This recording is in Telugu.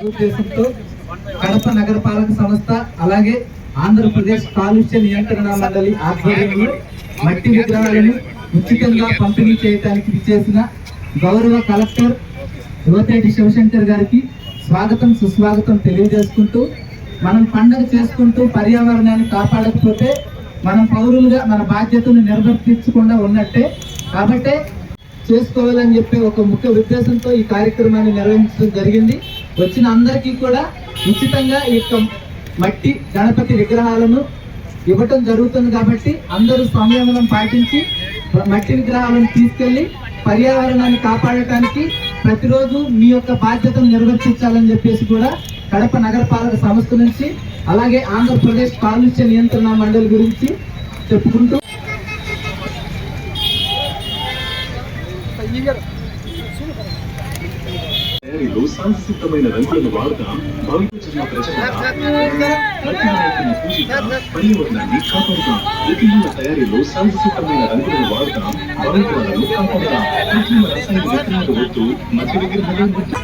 ఉద్దేశంతో కడప నగరపాలక సంస్థ అలాగే ఆంధ్రప్రదేశ్ కాలుష్య నియంత్రణ మండలి ఆధ్వర్యంలో మట్టి విగ్రహాలను ఉచితంగా పంపిణీ చేయడానికి విచ్చేసిన గౌరవ కలెక్టర్ యువతేటి శివశంకర్ గారికి స్వాగతం సుస్వాగతం తెలియజేసుకుంటూ, మనం పండుగ చేసుకుంటూ పర్యావరణాన్ని కాపాడకపోతే మనం పౌరులుగా మన బాధ్యతను నిర్వర్తించకుండా ఉన్నట్టే. కాబట్టే చేసుకోవాలని చెప్పి ఒక ముఖ్య ఉద్దేశంతో ఈ కార్యక్రమాన్ని నిర్వహించడం జరిగింది. వచ్చిన అందరికీ కూడా ఉచితంగా ఈ యొక్క మట్టి గణపతి విగ్రహాలను ఇవ్వటం జరుగుతుంది. కాబట్టి అందరూ సంయమనం పాటించి మట్టి విగ్రహాలను తీసుకెళ్లి పర్యావరణాన్ని కాపాడటానికి ప్రతిరోజు మీ యొక్క బాధ్యతను నిర్వర్తించాలని చెప్పేసి కూడా కడప నగరపాలక సంస్థ నుంచి అలాగే ఆంధ్రప్రదేశ్ కాలుష్య నియంత్రణ మండలి గురించి చెప్పుకుంటూ తయారీలో సాంస్కృతికమైన రంగులను వాడటం భవిష్యత్తులో పర్యావరణాన్ని కాపాడుతాం. ప్రతిమల తయారీలో సాంస్కృతికమైన రంగులను వాడటం భవిష్యత్తులను కాపాడుతాం. కృత్రిమ రసాయన విగ్రహాలు వద్దు, మట్టి విగ్రహాలు వద్దు.